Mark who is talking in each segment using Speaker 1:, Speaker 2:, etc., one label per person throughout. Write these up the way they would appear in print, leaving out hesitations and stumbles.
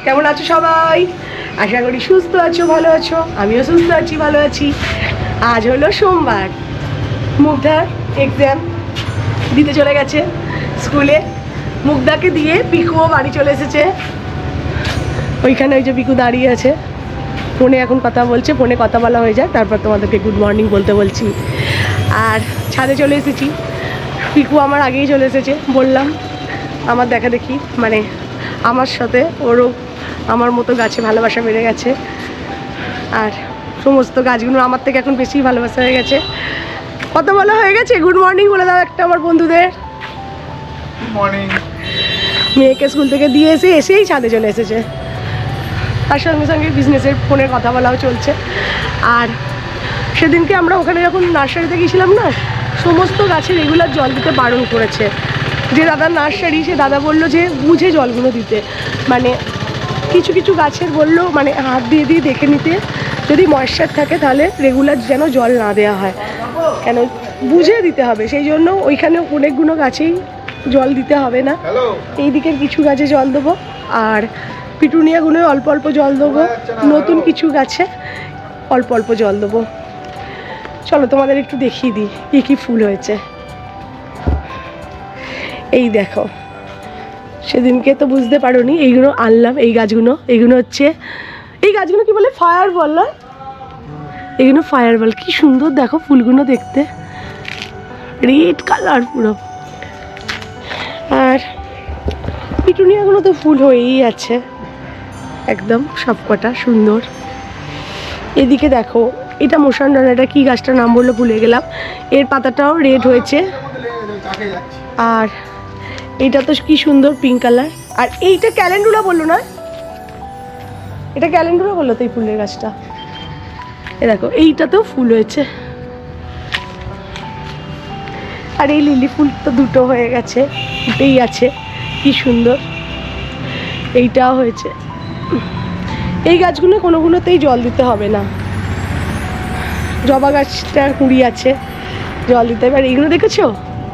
Speaker 1: কেমন আছো সবাই? আশা করি সুস্থ আছো, ভালো আছো। আমিও সুস্থ আছি, ভালো আছি। আজ হলো সোমবার, মুগ্ধার এক্সাম দিতে চলে গেছে স্কুলে। মুগ্ধাকে দিয়ে পিকুও বাড়ি চলে এসেছে। ওইখানে ওই যে পিকু দাঁড়িয়ে আছে, ফোনে এখন কথা বলছে। ফোনে কথা বলা হয়ে যায়, তারপর তোমাদেরকে গুড মর্নিং বলতে বলছি। আর ছাদে চলে এসেছি, পিকু আমার আগেই চলে এসেছে। বললাম আমার দেখা দেখি, মানে আমার সাথে ওরও আমার মতো গাছে ভালোবাসা বেড়ে গেছে। আর সমস্ত গাছগুলো আমার থেকে এখন বেশি ভালোবাসা হয়ে গেছে। কত বলা হয়ে গেছে? গুড মর্নিং বলে দাও একটা আমার বন্ধুদের।
Speaker 2: Good morning.
Speaker 1: মেয়েকে স্কুল থেকে দিয়ে এসেই ছাদে চলে এসেছে। তার সঙ্গে সঙ্গে বিজনেসের ফোনে কথা বলাও চলছে। আর সেদিনকে আমরা ওখানে যখন নার্সারিতে গিয়েছিলাম না, সমস্ত গাছে রেগুলার জল দিতে বারণ করেছে। যে দাদার নার্সারি, সে দাদা বললো যে বুঝে জলগুলো দিতে, মানে কিছু কিছু গাছের বললো মানে হাত দিয়ে দিয়ে দেখে নিতে, যদি ময়েশ্চার থাকে তাহলে রেগুলার যেন জল না দেওয়া হয়, কেন বুঝে দিতে হবে। সেই জন্য ওইখানে অনেকগুলো গাছেই জল দিতে হবে না। এই দিকের কিছু গাছে জল দেবো, আর পিটুনিয়াগুলো অল্প অল্প জল দেবো। নতুন কিছু গাছে অল্প অল্প জল দেবো। চলো তোমাদের একটু দেখিয়ে দিই কী কী ফুল হয়েছে। এই দেখো, সেদিনকে তো বুঝতে পারোনি, এইগুলো আনলাম। এই গাছগুলো, এইগুলো হচ্ছে, এই গাছগুলো কি বলে, ফায়ার বল না? এগুলো ফায়ার বল। কি সুন্দর দেখো ফুলগুলো দেখতে, রেড কালার পুরো। আর পিটুনিয়াগুলো তো ফুল হয়েই আছে একদম সবকটা সুন্দর। এদিকে দেখো, এটা মোসানডানা, এটা কি গাছটার নাম বললো ভুলে গেলাম। এর পাতাটাও রেড হয়েছে। আর এইটা তো কি সুন্দর পিঙ্ক কালার। আর এইটা ক্যালেন্ডুলা বললো না? এটা ক্যালেন্ডুলা বললো তো এই ফুলের গাছটা। এ দেখো, এইটাতেও ফুল হয়েছে। আর এই লিলি ফুল তো দুটো হয়ে গেছে, ফুটেই আছে, কি সুন্দর। এইটাও হয়েছে। এই গাছগুলো কোনোগুলোতেই জল দিতে হবে না। জবা গাছটা কুড়ি আছে, জল দিতে হবে। আর এইগুলো দেখেছো,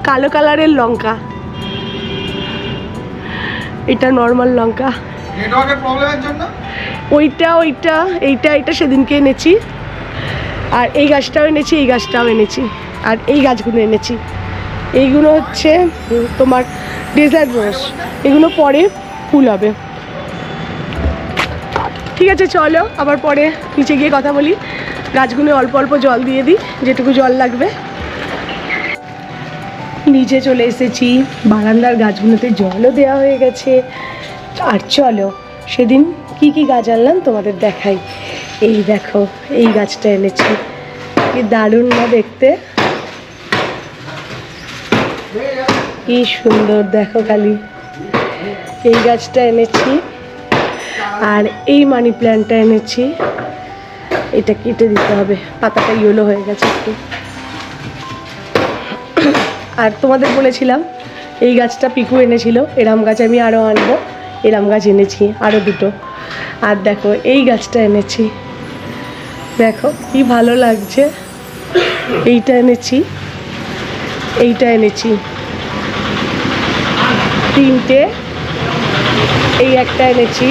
Speaker 1: কালো কালারের লঙ্কা, এটা নর্মাল লঙ্কা।
Speaker 2: নেটওয়ার্কের প্রবলেমের জন্য
Speaker 1: এইটা সেদিনকে এনেছি। আর এই গাছটাও এনেছি, এই গাছটাও এনেছি, আর এই গাছগুলো এনেছি। এইগুলো হচ্ছে তোমার ডেজার্ট রোজ, এগুলো পরে ফুল হবে। ঠিক আছে, চলো আবার পরে নিচে গিয়ে কথা বলি। গাছগুলো অল্প অল্প জল দিয়ে দিই, যেটুকু জল লাগবে। নিচে চলে এসেছি, বারান্দার গাছগুলোতে জলও দেওয়া হয়ে গেছে। আর চলো সেদিন কি কি গাছ আনলাম তোমাদের দেখাই। এই দেখো, এই গাছটা এনেছি, কি দারুণ না দেখতে, কি সুন্দর দেখো খালি। এই গাছটা এনেছি, আর এই মানি প্ল্যান্টটা এনেছি। এটা কেটে দিতে হবে, পাতাটা ইয়েলো হয়ে গেছে একটু। আর তোমাদের বলেছিলাম এই গাছটা পিকু এনেছিল, এরাম গাছ আমি আরও আনবো। এরাম গাছ এনেছি আরও দুটো। আর দেখো এই গাছটা এনেছি, দেখো কি ভালো লাগছে। এইটা এনেছি, এইটা এনেছি, তিনটে। এই একটা এনেছি,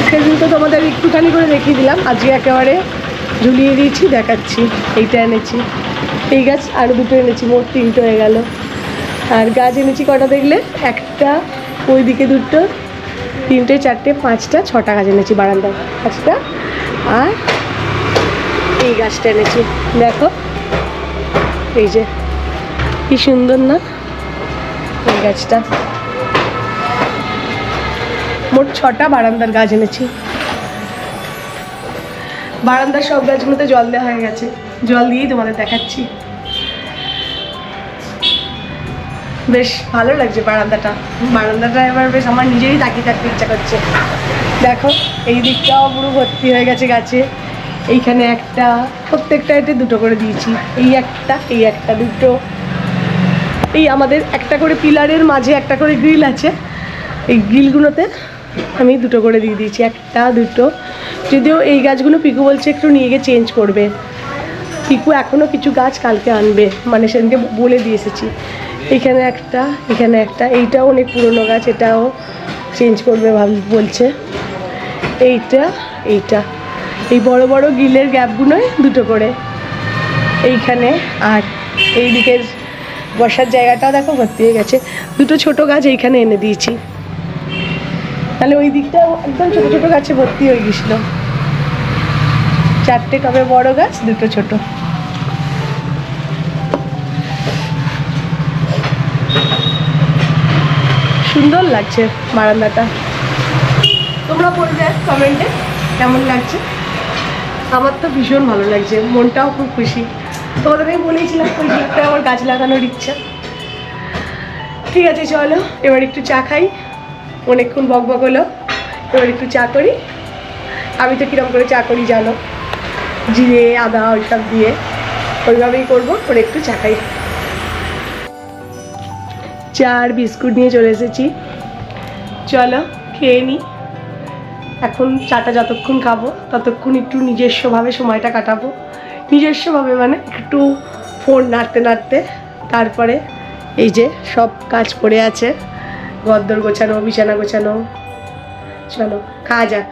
Speaker 1: সেদিন তো তোমাদের একটুখানি করে দেখিয়ে দিলাম, আজকে একেবারে ঝুলিয়ে দিয়েছি, দেখাচ্ছি। এইটা এনেছি, এই গাছ আরও দুটো এনেছি, মোট তিনটে হয়ে গেল। আর গাছ এনেছি কটা দেখলে, একটা, ওইদিকে দুটো, তিনটে, চারটে, পাঁচটা, ছটা গাছ এনেছি। বারান্দার গাছটা আর এই গাছটা এনেছি, দেখো এই যে কি সুন্দর না এই গাছটা। মোট ছটা বারান্দার গাছ এনেছি। বারান্দার সব গাছগুলোতে জল দেওয়া হয়ে গেছে, জল দিয়েই তোমাদের দেখাচ্ছি। বেশ ভালো লাগছে বারান্দাটা এবার বেশ আমার নিজেরই তাকিয়ে থাকতে ইচ্ছা করছে। দেখো এই দিকটাও পুরো ভর্তি হয়ে গেছে গাছে। এইখানে একটা, প্রত্যেকটা এতে দুটো করে দিয়েছি। এই একটা দুটো। এই আমাদের একটা করে পিলারের মাঝে একটা করে গ্রিল আছে, এই গ্রিলগুলোতে আমি দুটো করে দিয়ে দিয়েছি, একটা দুটো। যদিও এই গাছগুলো পিকু বলছে একটু নিয়ে গিয়ে চেঞ্জ করবে। পিকু এখনও কিছু গাছ কালকে আনবে, মানে সেদিনকে বলে দিয়ে এসেছি। এখানে একটা, এইটাও অনেক পুরনো গাছ, এটাও চেঞ্জ করবে বলছে। এইটা এইটা এই বড় বড় গ্রিলের গ্যাপগুলোয় দুটো করে এইখানে, আর এই দিকের বসার জায়গাটাও দেখো ভর্তি হয়ে গেছে। দুটো ছোট গাছ এইখানে এনে দিয়েছি, তাহলে ওই দিকটাও একদম ছোট ছোট গাছে ভর্তি হয়ে গেছিল। 4টে টবে বড় গাছ, দুটো ছোট। সুন্দর লাগছে বারান্দাটা। তোমরা বলবে কমেন্টে কেমন লাগছে। আমার তো ভীষণ ভালো লাগছে, মনটাও খুব খুশি। তোমাদের আমি বলেছিলাম ওই দিকটা আমার গাছ লাগানোর ইচ্ছা। ঠিক আছে চলো এবার একটু চা খাই, অনেকক্ষণ বকবক হলো, এবার একটু চা করি। আমি তো কীরকম করে চা করি জানো, জিরে আদা ওইসব দিয়ে ওইভাবেই করবো। করে একটু চা খাই। চা আর বিস্কুট নিয়ে চলে এসেছি, চলো খেয়ে নিই। এখন চাটা যতক্ষণ খাবো ততক্ষণ একটু নিজস্বভাবে সময়টা কাটাবো। নিজস্বভাবে মানে একটু ফোন নাড়তে নাড়তে। তারপরে এই যে সব কাজ পড়ে আছে, গদ্দর গোছানো, বিছানা গোছানো। চলো খাওয়া যাক।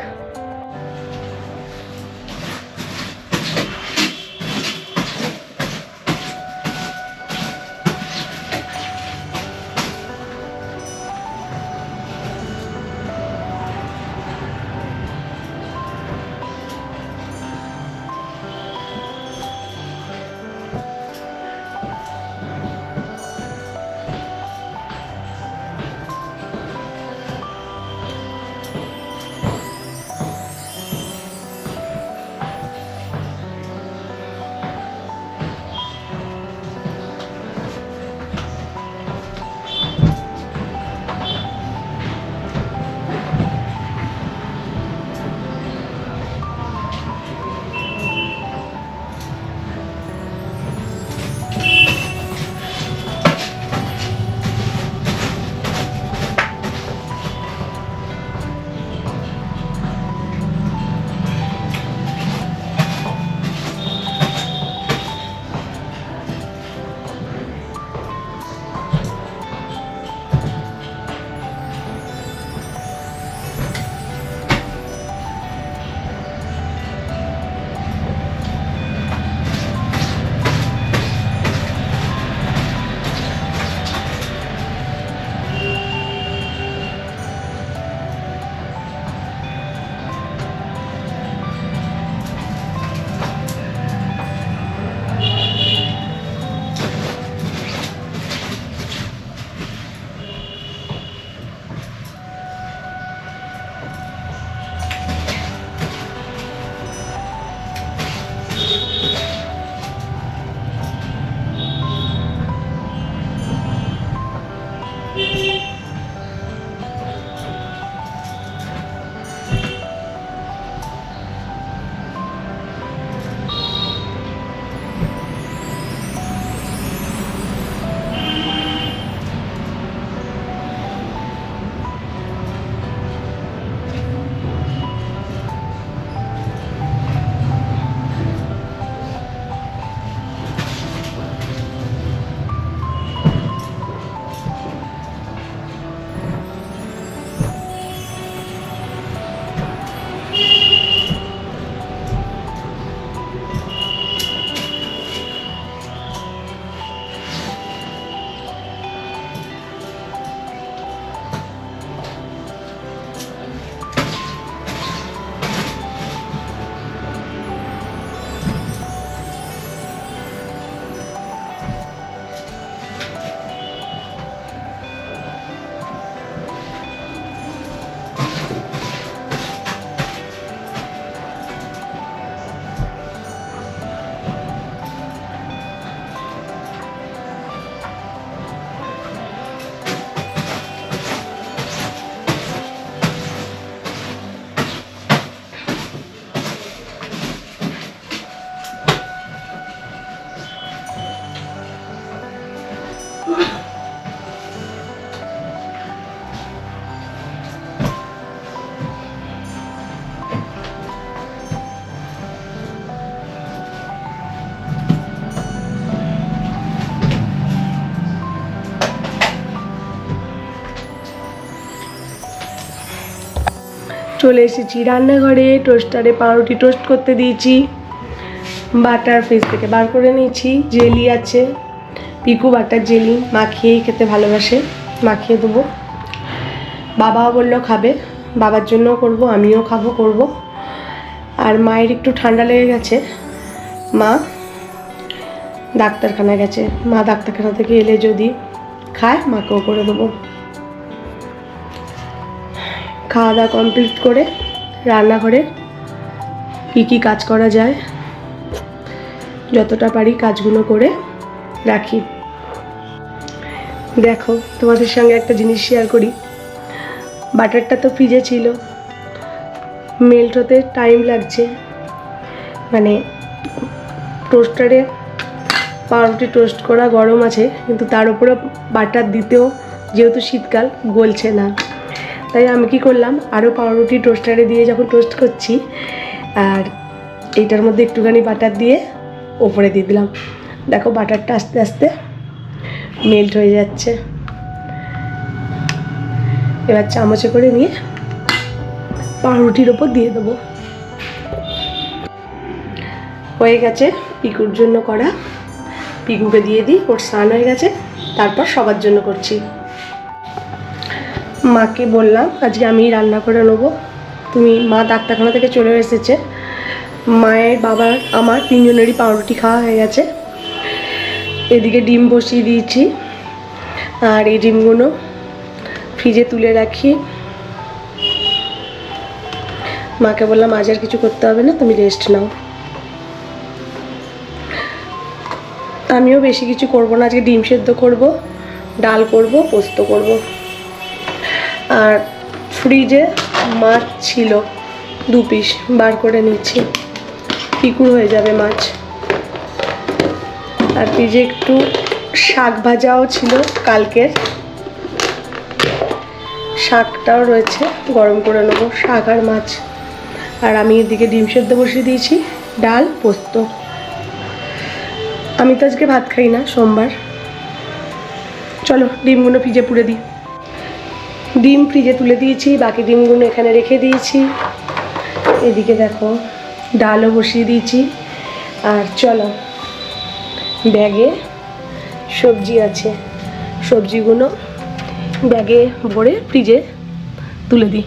Speaker 1: চলে এসেছি রান্নাঘরে। টোস্টারে পাউরুটি টোস্ট করতে দিয়েছি, বাটার ফ্রিজ থেকে বার করে নিয়েছি। জেলি আছে, পিকু বাটার জেলি, মাখিয়েই খেতে ভালোবাসে, মাখিয়ে দেবো। বাবাও বললো খাবে, বাবার জন্যও করব, আমিও খাবো করব। আর মায়ের একটু ঠান্ডা লেগে গেছে, মা ডাক্তারখানা গেছে, মা ডাক্তারখানা থেকে এলে যদি খায় মাকেও করে দেবো। খাওয়া দাওয়া কমপ্লিট করে রান্নাঘরে কী কী কাজ করা যায় যতটা পারি কাজগুলো করে রাখি। দেখো তোমাদের সঙ্গে একটা জিনিস শেয়ার করি। বাটারটা তো ফ্রিজে ছিল, মেল্ট হতে টাইম লাগছে, মানে টোস্টারে পাউরুটি টোস্ট করা গরম আছে, কিন্তু তার উপরে বাটার দিতেও যেহেতু শীতকাল গলছে না, তাই আমি কি করলাম, আরও পাউরুটি টোস্টারে দিয়ে যখন টোস্ট করছি আর এইটার মধ্যে একটুখানি বাটার দিয়ে ওপরে দিয়ে দিলাম। দেখো বাটারটা আস্তে আস্তে মেল্ট হয়ে যাচ্ছে। এবার চামচে করে নিয়ে পাউরুটির ওপর দিয়ে দেবো। হয়ে গেছে পিকুর জন্য করা, পিকুকে দিয়ে দিই, ওর স্নান হয়ে গেছে, তারপর সবার জন্য করছি। মাকে বললাম আজকে আমি রান্না করে নেবো, মা ডাক্তারখানা থেকে চলে এসেছে, মায়ের বাবার আমার তিনজনেরই পাউরুটি খাওয়া হয়ে গেছে। এদিকে ডিম বসিয়ে দিয়েছি, আর এই ডিমগুলো ফ্রিজে তুলে রাখি। মাকে বললাম আজ আর কিছু করতে হবে না, তুমি রেস্ট নাও। আমিও বেশি কিছু করব না, আজকে ডিম সেদ্ধ করব, ডাল করব, পোস্ত করব। আর ফ্রিজে মাছ ছিল 2 পিস, বার করে নিচ্ছি, পিকুর হয়ে যাবে মাছ। আর ফ্রিজে একটু শাক ভাজাও ছিল কালকের, শাকটাও রয়েছে, গরম করে নেবো, শাক আর মাছ। আর আমি এদিকে ডিম সেদ্ধ বসিয়ে দিয়েছি, ডাল পোস্ত। আমি তো আজকে ভাত খাই না, সোমবার। চলো ডিমগুলো ফ্রিজে পুরে দিই। ডিম ফ্রিজে তুলে দিয়েছি, বাকি ডিমগুলো এখানে রেখে দিয়েছি। এদিকে দেখো ডালও বসিয়ে দিয়েছি। আর চলো ব্যাগে সবজি আছে, সবজিগুলো ব্যাগে ভরে ফ্রিজে তুলে দিই।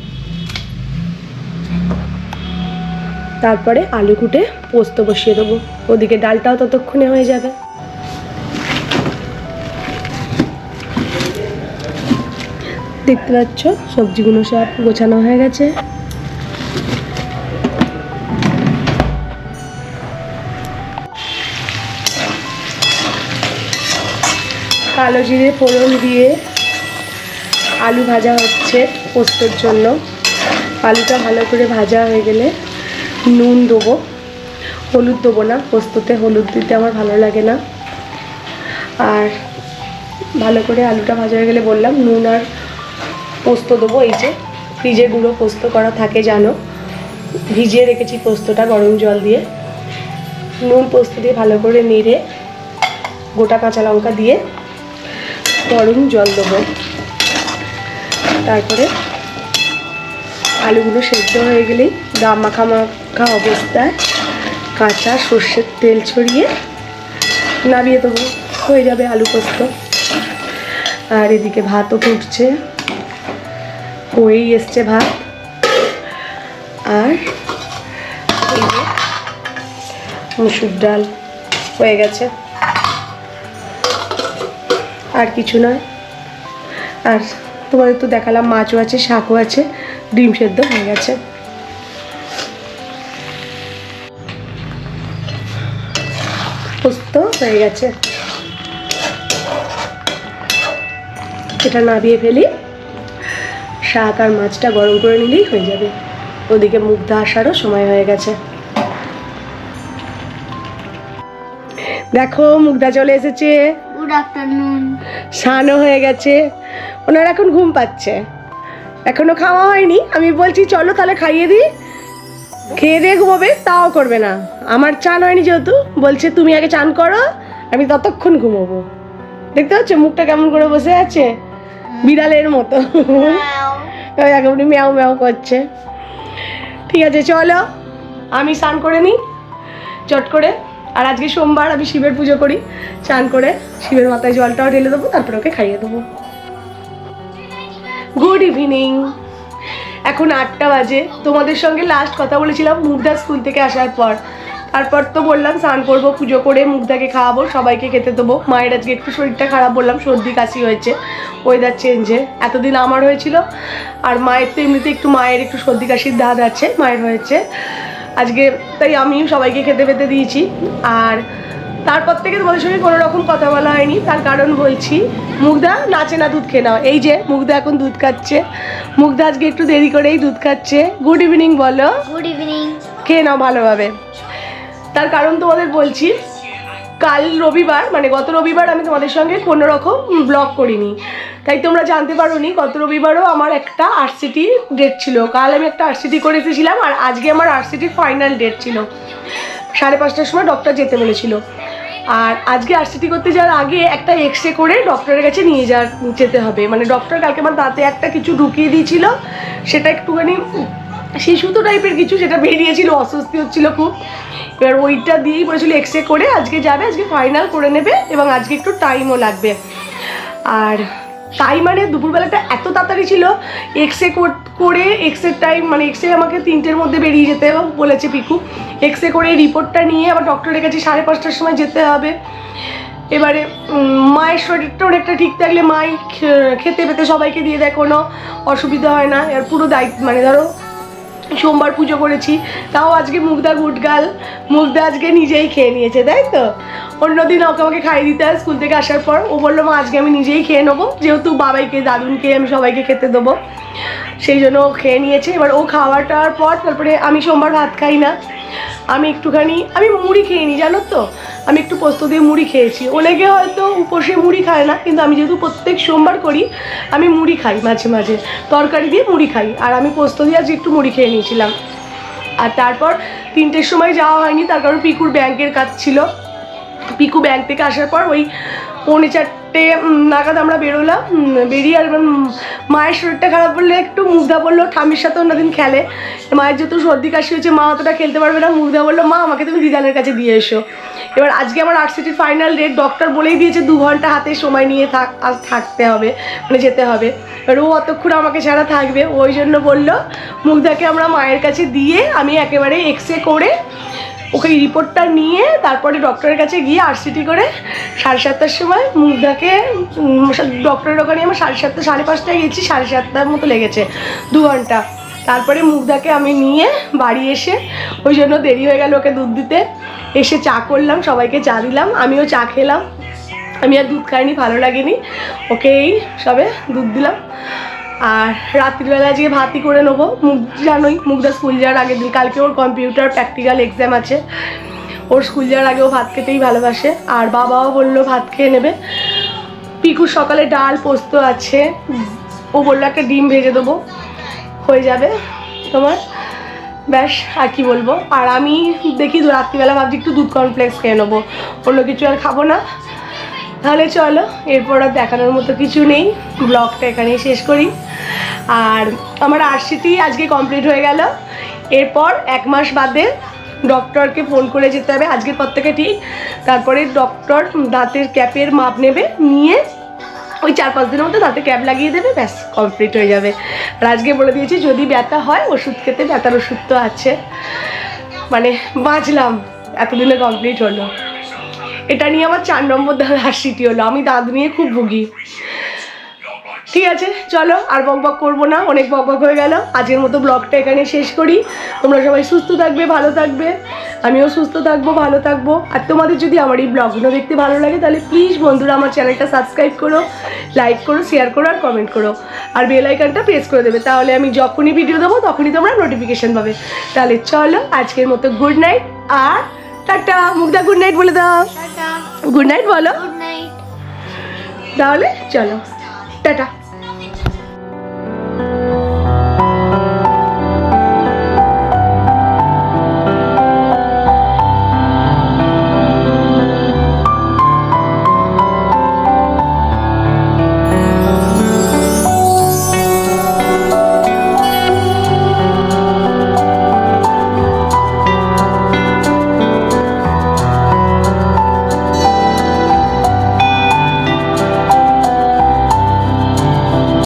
Speaker 1: তারপরে আলু কুটে পোস্ত বসিয়ে দেবো, ওদিকে ডালটাও ততক্ষণে হয়ে যাবে। দেখতে পাচ্ছ সবজিগুলো সব গোছানো হয়ে গেছে। কালো জিরে ফোড়ন দিয়ে আলু ভাজা হচ্ছে পোস্তর জন্য। আলুটা ভালো করে ভাজা হয়ে গেলে নুন দেবো, হলুদ দেবো না, পোস্ততে হলুদ দিতে আমার ভালো লাগে না। আর ভালো করে আলুটা ভাজা হয়ে গেলে বললাম নুন আর পোস্ত দেবো। এই যে ফ্রিজে গুঁড়ো পোস্ত করা থাকে জানো, ভিজিয়ে রেখেছি পোস্তটা গরম জল দিয়ে, নুন পোস্ত দিয়ে ভালো করে নেড়ে গোটা কাঁচা লঙ্কা দিয়ে গরম জল দেবো। তারপরে আলুগুলো সেদ্ধ হয়ে গেলেই গা মাখা মাখা অবস্থায় কাঁচা সর্ষের তেল ছড়িয়ে নামিয়ে দেবো, হয়ে যাবে আলু পোস্ত। আর এদিকে ভাতও ফুটছে, হয়েই এসছে ভাত। আর এই যে মুসুর ডাল হয়ে গেছে, আর কিছু নয়। আর তোমাদের তো দেখালাম মাছও আছে, শাকও আছে, ডিম সেদ্ধ হয়ে গেছে। পোস্ত হয়ে গেছে, এটা নামিয়ে ফেলি, শাক আর মাছটা গরম করে নিলেই হয়ে যাবে। ওদিকে মুগ্ধা আসারও সময় হয়ে গেছে। দেখো মুগ্ধা চলে এসেছে,
Speaker 3: গুড আফটারনুন।
Speaker 1: স্নানও হয়ে গেছে, ওনার এখন ঘুম পাচ্ছে, এখনো খাওয়া হয়নি। আমি বলছি চলো তাহলে খাইয়ে দিই, খেয়ে দিয়ে ঘুমোবে, তাও করবে না। আমার চান হয়নি যেহেতু, বলছে তুমি আগে চান করো, আমি ততক্ষণ ঘুমোবো। দেখতে পাচ্ছ মুখটা কেমন করে বসে আছে, বিড়ালের মতো। ওই এখন ম্যাও ম্যাও করছে। ঠিক আছে চলো আমি স্নান করে নিই চট করে। আর আজকে সোমবার, আমি শিবের পুজো করি, স্নান করে শিবের মাথায় জলটাও ঢেলে দেবো, তারপর ওকে খাইয়ে দেবো। গুড ইভিনিং, এখন 8টা বাজে। তোমাদের সঙ্গে লাস্ট কথা বলেছিলাম মুগ্ধা স্কুল থেকে আসার পর। তারপর তো বললাম স্নান করবো, পুজো করে মুগ্ধাকে খাওয়াবো, সবাইকে খেতে দেবো। মায়ের আজকে একটু শরীরটা খারাপ, বললাম সর্দি কাশি হয়েছে ওয়েদার চেঞ্জে। এতদিন আমার হয়েছিল, আর মায়ের তো এমনিতে মায়ের একটু সর্দি কাশির ধাত আছে, মায়ের হয়েছে আজকে, তাই আমি সবাইকে খেতে পেতে দিয়েছি। আর তারপর থেকে তোমাদের সঙ্গে কোনো রকম কথা বলা হয়নি, তার কারণ বলছি। মুগ্ধা নাচে না, দুধ খেয়ে নাও। এই যে মুগ্ধা এখন দুধ খাচ্ছে। মুগ্ধা আজকে একটু দেরি করেই দুধ খাচ্ছে। গুড ইভিনিং বলো।
Speaker 3: Good evening.
Speaker 1: খেয়ে নাও ভালোভাবে। তার কারণ তোমাদের বলছি, কাল রবিবার মানে গত রবিবার আমি তোমাদের সঙ্গে কোনো রকম ব্লগ করিনি, তাই তোমরা জানতে পারোনি। গত রবিবারও আমার একটা আরসিটি ডেট ছিল। কাল আমি একটা আরসিটি করে এসেছিলাম, আর আজকে আমার আরসিটির ফাইনাল ডেট ছিল। 5:30টার সময় ডক্টর যেতে বলেছিল। আর আজকে আরসিটি করতে যাওয়ার আগে একটা এক্সরে করে ডক্টরের কাছে নিয়ে যেতে হবে। মানে ডক্টর কালকে আমার দাঁতে একটা কিছু ঢুকিয়ে দিয়েছিল, সেটা একটুখানি শিশুতো টাইপের কিছু, সেটা বেরিয়েছিল, অস্বস্তি হচ্ছিল খুব। এবার ওইটা দিয়েই বলেছিল এক্সরে করে আজকে যাবে, আজকে ফাইনাল করে নেবে, এবং আজকে একটু টাইমও লাগবে। আর তাই মানে দুপুরবেলাটা এত তাড়াতাড়ি ছিল, এক্সরে করে এক্সরে টাইম মানে এক্সরে আমাকে 3টের মধ্যে বেরিয়ে যেতে বলেছে পিকু। এক্সরে করে রিপোর্টটা নিয়ে আবার ডক্টরের কাছে 5:30টার সময় যেতে হবে। এবারে মায়ের শরীরটা অনেকটা ঠিক থাকলে মাই খেতে পেতে সবাইকে দিয়ে দেয়, কোনো অসুবিধা হয় না। এর পুরো দায়িত্ব, মানে ধরো সোমবার পুজো করেছি, তাও আজকে মুগ্ধা গুটগাল, মুগ্ধা আজকে নিজেই খেয়ে নিয়েছে, তাই তো। অন্যদিন ওকে আমাকে খাইয়ে দিতে হয় স্কুল থেকে আসার পর, ও বললো মা আজকে আমি নিজেই খেয়ে নেবো, যেহেতু বাবাইকে দাদুনকে আমি সবাইকে খেতে দেবো, সেই জন্য ও খেয়ে নিয়েছে। এবার ও খাওয়াটার পর তারপরে আমি সোমবার ভাত খাই না, আমি একটুখানি মুড়ি খেয়ে নিই, জানো তো। আমি একটু পোস্ত দিয়ে মুড়ি খেয়েছি। অনেকে হয়তো উপোসে মুড়ি খায় না, কিন্তু আমি যেহেতু প্রত্যেক সোমবার করি, আমি মুড়ি খাই মাঝে মাঝে, তরকারি দিয়ে মুড়ি খাই। আর আমি পোস্ত দিয়ে আজ একটু মুড়ি খেয়ে নিয়েছিলাম। আর তারপর 3টের সময় যাওয়া হয়নি, তার কারণ পিকুর ব্যাংকের কাজ ছিল। পিকু ব্যাংক থেকে আসার পর ওই 3:45 নাগাদ আমরা বেরোলাম। বেরিয়ে আর মায়ের শরীরটা খারাপ বললে একটু মুগ্ধা বললো, ঠামির সাথে অন্যদিন খেলে, মায়ের যেহেতু সর্দি কাশি হয়েছে, মা অতটা খেলতে পারবে না। মুগ্ধা বললো মা আমাকে তুমি দিদানের কাছে দিয়ে এসো। এবার আজকে আমার আরসিটির ফাইনাল ডেট, ডক্টর বলেই দিয়েছে 2 ঘন্টা হাতে সময় নিয়ে থাকতে হবে, মানে যেতে হবে। এবার ও অতক্ষণ আমাকে ছাড়া থাকবে, ওই জন্য বললো মুগ্ধাকে আমরা মায়ের কাছে দিয়ে আমি একেবারে এক্সরে করে ওকে রিপোর্টটা নিয়ে তারপরে ডক্টরের কাছে গিয়ে আরসিটি করে 7:30টার সময় মুগ্ধাকে ডক্টরের ওখানে আমার 7:30 5:30টায় গেছি, 7:30টার মতো লেগেছে, 2 ঘন্টা। তারপরে মুগ্ধাকে আমি নিয়ে বাড়ি এসে, ওই জন্য দেরি হয়ে গেল ওকে দুধ দিতে, এসে চা করলাম, সবাইকে চা দিলাম, আমিও চা খেলাম। আমি আর দুধ খাইনি, ভালো লাগেনি, ওকে এই সবে দুধ দিলাম। আর রাত্রিবেলা আজকে ভাতই করে নেবো। জানোই মুগ্ধা স্কুল যাওয়ার আগের দিন, কালকে ওর কম্পিউটার প্র্যাকটিক্যাল এক্সাম আছে, ওর স্কুল যাওয়ার আগে ও ভাত খেতেই ভালোবাসে। আর বাবাও বললো ভাত খেয়ে নেবে। পিকুর সকালে ডাল পোস্ত আছে, ও বললো একটা ডিম ভেজে দেবো, হয়ে যাবে তোমার, ব্যাস আর কি বলবো। আর আমি দেখি রাত্রিবেলা ভাবছি একটু দুধ কর্নফ্লেক্স খেয়ে নেবো, অন্য কিছু আর খাবো না। তাহলে চলো, এরপর আর দেখানোর মতো কিছু নেই, ব্লগটা এখানেই শেষ করি। আর আমার আরসিটি আজকে কমপ্লিট হয়ে গেল। এরপর 1 মাস বাদে ডক্টরকে ফোন করে যেতে হবে, আজকের পর থেকে ঠিক। তারপরে ডক্টর দাঁতের ক্যাপের মাপ নেবে, নিয়ে ওই 4-5 দিনের মধ্যে দাঁতে ক্যাপ লাগিয়ে দেবে, ব্যাস কমপ্লিট হয়ে যাবে। আর আজকে বলে দিয়েছি যদি ব্যথা হয় ওষুধ খেতে, ব্যথার ওষুধ তো আছে, মানে বাঁচলাম, এতদিনে কমপ্লিট হলো। এটা নিয়ে আমার 4 নম্বর আরসিটি হলো, আমি দাঁত নিয়ে খুব ভুগি। ঠিক আছে চলো, আর বকবক করবো না, অনেক বকবক হয়ে গেল। আজকের মতো ব্লগটা এখানে শেষ করি। তোমরা সবাই সুস্থ থাকবে, ভালো থাকবে, আমিও সুস্থ থাকবো, ভালো থাকবো। আর তোমাদের যদি আমার এই ব্লগগুলো দেখতে ভালো লাগে, তাহলে প্লিজ বন্ধুরা আমার চ্যানেলটা সাবস্ক্রাইব করো, লাইক করো, শেয়ার করো, আর কমেন্ট করো, আর বেল আইকনটা প্রেস করে দেবে, তাহলে আমি যখনই ভিডিও দেবো তখনই তোমরা নোটিফিকেশান পাবে। তাহলে চলো আজকের মতো গুড নাইট, আর টাটা। মুগ্ধা গুড নাইট বলে দাও।
Speaker 3: টাটা।
Speaker 1: গুড নাইট বলো।
Speaker 3: Good night.
Speaker 1: তাহলে চলো, টাটা।